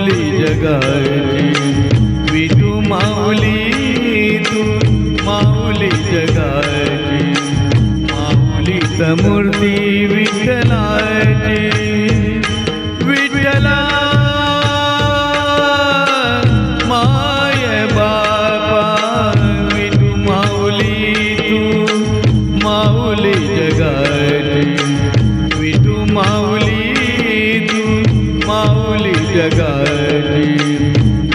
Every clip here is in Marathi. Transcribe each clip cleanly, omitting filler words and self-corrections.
माऊली जगाची विठू माऊली तू माऊली जगाची माऊलीच मूर्ती विठ्ठलाची विठ्ठला माय बापा विठू माऊली तू माऊली जगाची विठू माऊली तू माऊली जगाची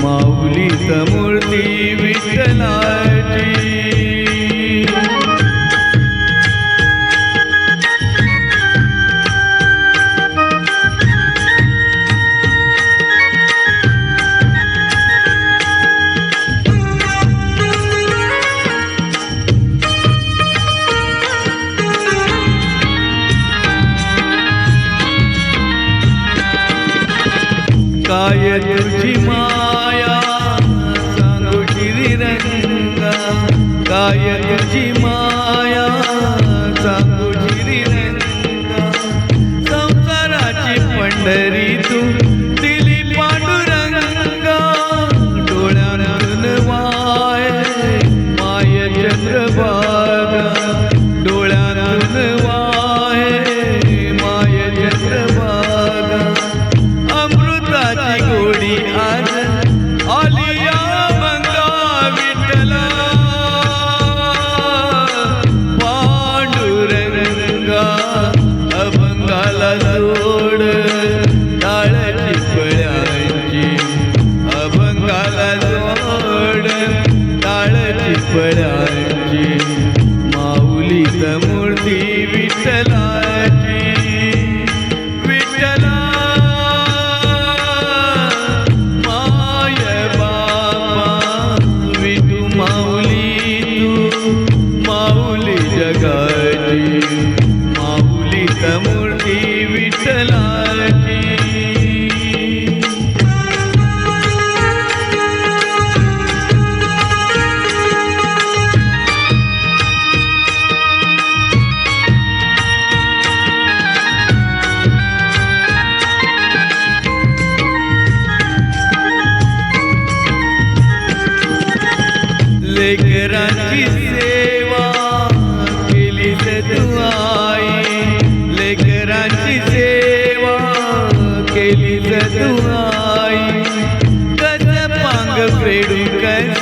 माऊलीच मूर्ती विठ्ठलाची काय तुझी माया सांगू श्रीरंगा काय तुझी माया सांगू श्रीरंगा संसाराची पंढरी तू दिली पांडुरंगा डोळ्यातून वाय माय चंद्रभागा डोळ्यातून वाय माय चंद्रभागा गोडी आज आलिया मंगा विठ्ठला पांडुरंगा अभंगाला जोड टाळची फळ्यांची अभंगाला जोड टाळची फळ्यांची माऊलीच मूर्ती विठ्ठलाची विठ्ठला माऊलीच मूर्ती विठ्ठलाची लेकरांची सेवा केली तू आई लेकरांची सेवा केली तू आई कस पांग फेडू कस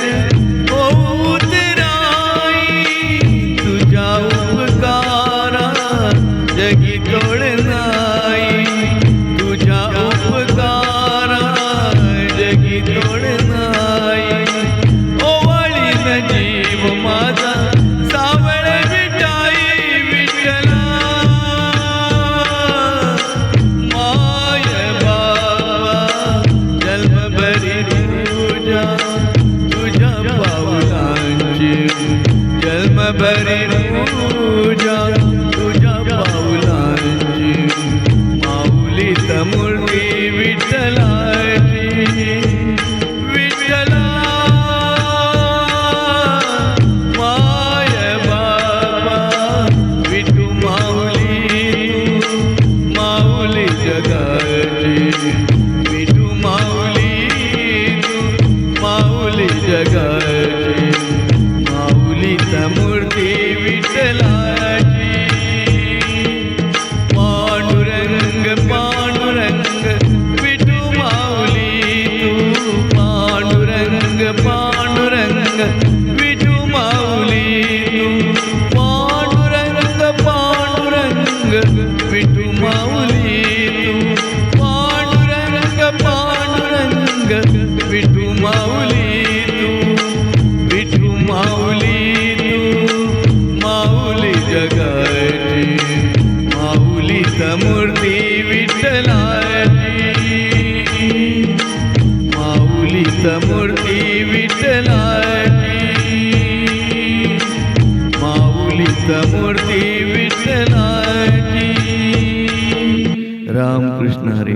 उतराई तुझ्या उपकारा जगी तोड नाही तुझ्या उपकारा जगी तोड नाही जीव माझा सावळ विटाई विठ्ठला माय बाबा जन्मभरी तुझ्या तुझ्या पाऊलांची जन्मभरी तुझ्या तुझ्या पाऊलांची माऊलीच मूर्ती विठ्ठलाची विठ्ठला विठू माऊली तू माऊली जगाची माऊलीच मूर्ती विठ्ठलाची पांडुरंग पांडुरंग विठू माऊली तू पांडुरंग पांडुरंग विठू माऊली तू पांडुरंग पांडुरंग विठू माऊली तू पांडुरंग विठू माऊली तू विठू माऊली तू माऊली जगाची माऊलीच मूर्ती विठ्ठलाची माऊलीच मूर्ती विठ्ठलाची माऊलीच मूर्ती विठ्ठलाची रामकृष्ण हरी।